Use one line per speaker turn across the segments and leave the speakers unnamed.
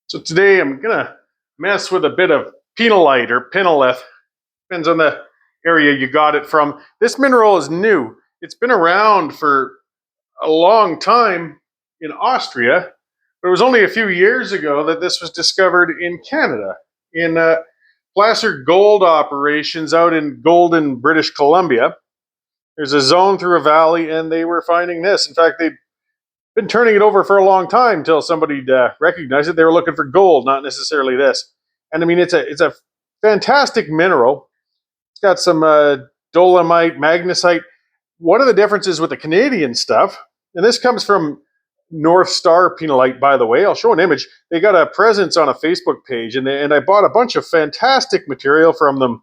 So today I'm gonna mess with a bit of pinolite or pinolith. Depends on the area you got it from. This mineral is new. It's been around for a long time in Austria, but it was only a few years ago that this was discovered in Canada, in placer gold operations out in Golden, British Columbia. There's a zone through a valley, and they were finding this. In fact, they'd been turning it over for a long time until somebody recognized it. They were looking for gold, not necessarily this. And I mean, it's a fantastic mineral. It's got some dolomite, magnesite. One of the differences with the Canadian stuff, and this comes from North Star Pinolite, by the way. I'll show an image. They got a presence on a Facebook page, and I bought a bunch of fantastic material from them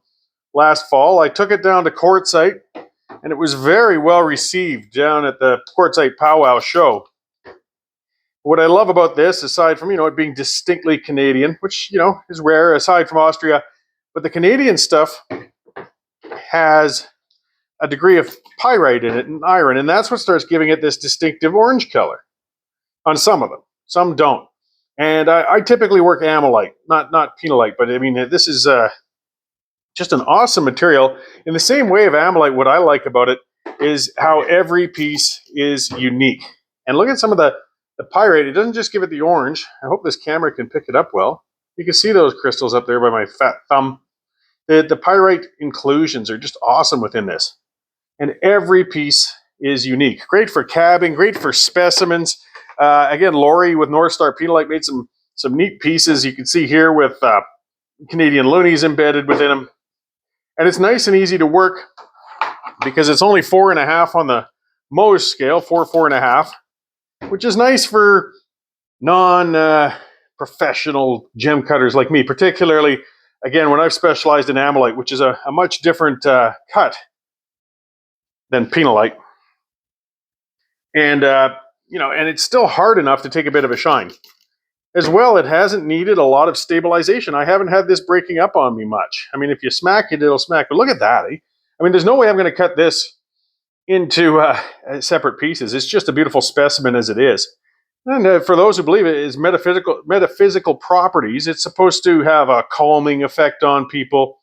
last fall. I took it down to Quartzite, and it was very well received down at the Quartzite Powwow show. What I love about this, aside from, it being distinctly Canadian, which, is rare aside from Austria, but the Canadian stuff has a degree of pyrite in it and iron, and that's what starts giving it this distinctive orange color on some of them. Some don't. And I typically work amylite, not pinolite, but I mean, this is just an awesome material. In the same way of amylite, what I like about it is how every piece is unique. And look at some of the pyrite. It doesn't just give it the orange. I hope this camera can pick it up well. You can see those crystals up there by my fat thumb. The pyrite inclusions are just awesome within this. And every piece is unique. Great for cabbing, great for specimens. Again, Lori with North Star Pinolite made some neat pieces. You can see here with Canadian loonies embedded within them. And it's nice and easy to work because it's only 4.5 on the Mohs scale, 4.5, which is nice for non-professional gem cutters like me, particularly, again, when I've specialized in amylite, which is a much different cut than pinolite. And, and it's still hard enough to take a bit of a shine. As well, it hasn't needed a lot of stabilization. I haven't had this breaking up on me much. I mean, if you smack it, it'll smack. But look at that. Eh? I mean, there's no way I'm going to cut this into separate pieces. It's just a beautiful specimen as it is. And for those who believe it is metaphysical properties, it's supposed to have a calming effect on people.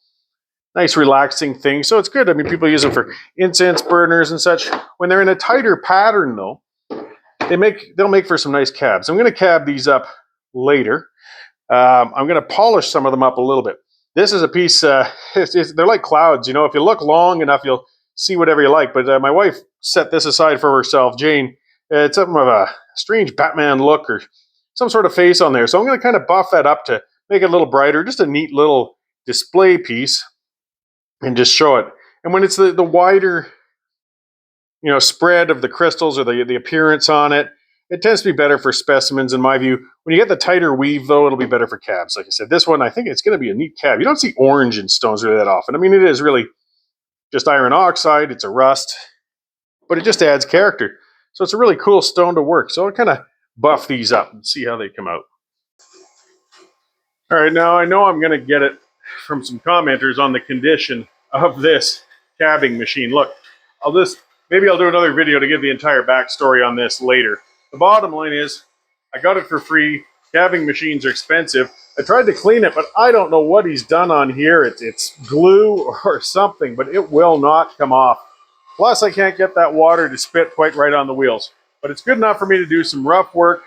Nice relaxing thing. So it's good. I mean, people use them for incense burners and such. When they're in a tighter pattern, though, they'll make for some nice cabs. I'm going to cab these up later. I'm going to polish some of them up a little bit. This is a piece, they're like clouds. If you look long enough, you'll see whatever you like. But my wife set this aside for herself, Jane. It's something of a strange Batman look or some sort of face on there. So I'm going to kind of buff that up to make it a little brighter, just a neat little display piece, and just show it. And when it's the wider, spread of the crystals or the appearance on it, it tends to be better for specimens, in my view. When you get the tighter weave, though, it'll be better for cabs. Like I said, this one, I think it's going to be a neat cab. You don't see orange in stones really that often. I mean, it is really just iron oxide. It's a rust, but it just adds character. So it's a really cool stone to work. So I'll kind of buff these up and see how they come out. All right, now I know I'm going to get it from some commenters on the condition of this cabbing machine. Look, maybe I'll do another video to give the entire backstory on this later. The bottom line is, I got it for free. Cabbing machines are expensive. I tried to clean it, but I don't know what he's done on here. It's glue or something, but it will not come off. Plus, I can't get that water to spit quite right on the wheels. But it's good enough for me to do some rough work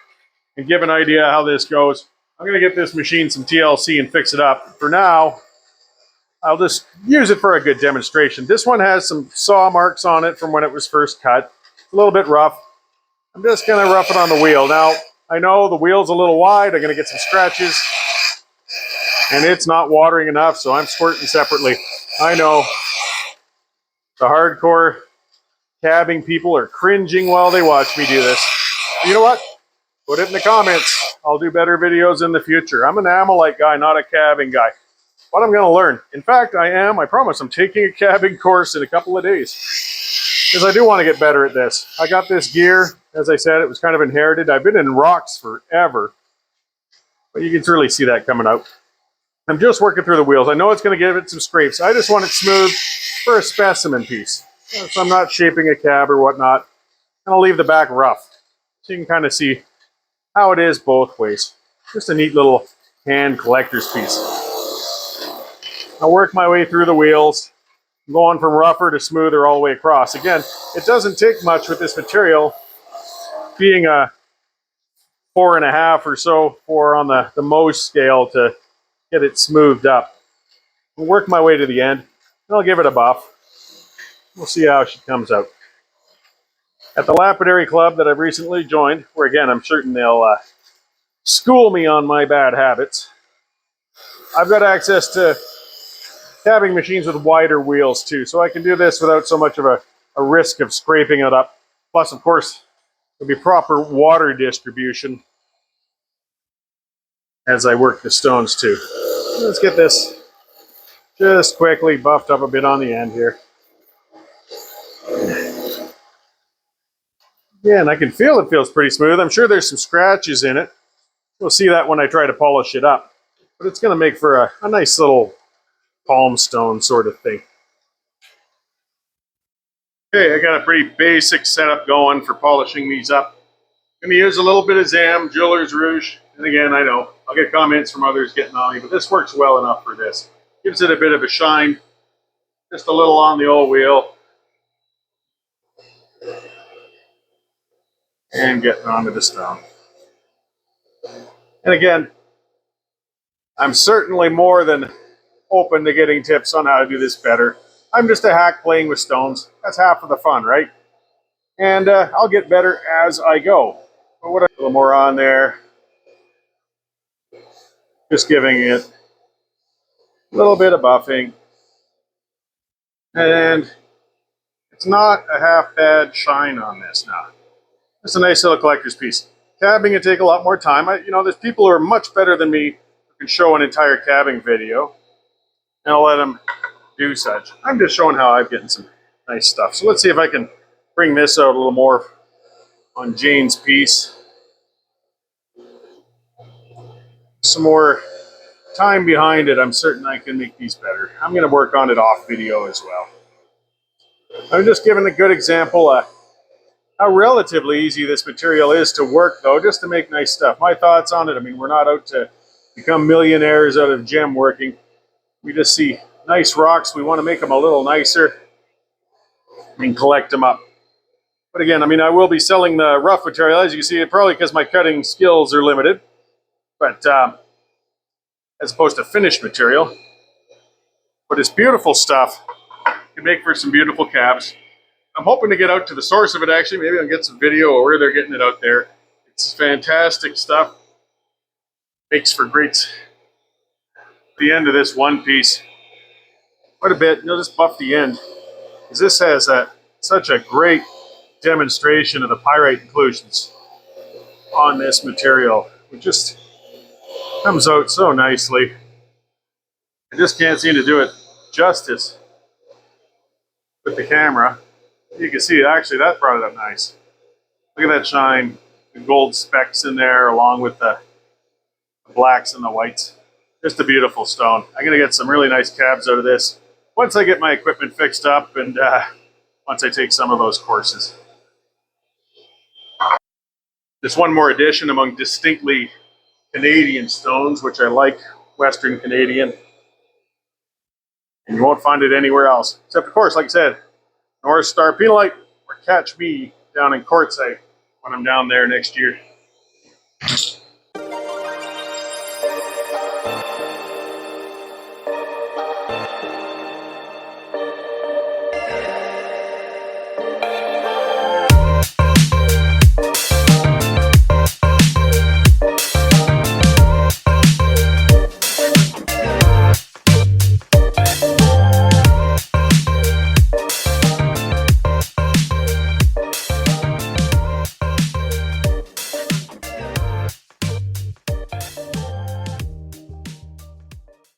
and give an idea how this goes. I'm going to get this machine some TLC and fix it up. For now, I'll just use it for a good demonstration. This one has some saw marks on it from when it was first cut. A little bit rough. I'm just going to rough it on the wheel. Now, I know the wheel's a little wide. I'm going to get some scratches. And it's not watering enough, so I'm squirting separately. I know the hardcore cabbing people are cringing while they watch me do this. You know what? Put it in the comments. I'll do better videos in the future. I'm an amylite guy, not a cabbing guy. But I'm going to learn. In fact, I promise, I'm taking a cabbing course in a couple of days. Because I do want to get better at this. I got this gear. As I said, it was kind of inherited. I've been in rocks forever. But you can really see that coming out. I'm just working through the wheels. I know it's going to give it some scrapes. I just want it smooth for a specimen piece. So I'm not shaping a cab or whatnot. And I'll leave the back rough. So you can kind of see how it is both ways. Just a neat little hand collector's piece. I'll work my way through the wheels, going from rougher to smoother all the way across. Again, it doesn't take much with this material, being a 4.5 or so, 4 on the Mohs scale, to get it smoothed up. I'll work my way to the end, and I'll give it a buff. We'll see how she comes out. At the lapidary club that I've recently joined, where again I'm certain they'll school me on my bad habits, I've got access to cabbing machines with wider wheels too, so I can do this without so much of a risk of scraping it up. Plus, of course, there'll be proper water distribution as I work the stones too. Let's get this just quickly buffed up a bit on the end here. Yeah, and I can feel it feels pretty smooth. I'm sure there's some scratches in it. We'll see that when I try to polish it up. But it's going to make for a nice little palm stone sort of thing. Okay, I got a pretty basic setup going for polishing these up. I'm going to use a little bit of Zam, Jeweler's Rouge. And again, I know I'll get comments from others getting on me, but this works well enough for this. Gives it a bit of a shine, just a little on the old wheel. And getting onto the stone. And again, I'm certainly more than open to getting tips on how to do this better. I'm just a hack playing with stones. That's half of the fun, right? And I'll get better as I go. But what a little more on there. Just giving it a little bit of buffing. And it's not a half bad shine on this now. It's a nice little collector's piece. Cabbing would take a lot more time. There's people who are much better than me who can show an entire cabbing video. And I'll let them do such. I'm just showing how I'm getting some nice stuff. So let's see if I can bring this out a little more on Jane's piece. Some more time behind it. I'm certain I can make these better. I'm going to work on it off video as well. I'm just giving a good example of how relatively easy this material is to work, though, just to make nice stuff. My thoughts on it, we're not out to become millionaires out of gem working. We just see nice rocks. We want to make them a little nicer and collect them up. But again, I will be selling the rough material. As you can see, probably because my cutting skills are limited. But as opposed to finished material. But it's beautiful stuff. You can make for some beautiful cabs. I'm hoping to get out to the source of it, actually. Maybe I'll get some video of where they're getting it out there. It's fantastic stuff. Makes for great. The end of this one piece. Quite a bit. You'll just buff the end. Because this has such a great demonstration of the pyrite inclusions on this material. It just comes out so nicely. I just can't seem to do it justice with the camera. You can see, actually, that brought it up nice. Look at that shine. The gold specks in there along with the blacks and the whites. Just a beautiful stone. I'm going to get some really nice cabs out of this once I get my equipment fixed up and once I take some of those courses. Just one more addition among distinctly Canadian stones, which I like, Western Canadian. And you won't find it anywhere else. Except, of course, like I said, North Star Pinolite, or catch me down in Quartzsite when I'm down there next year.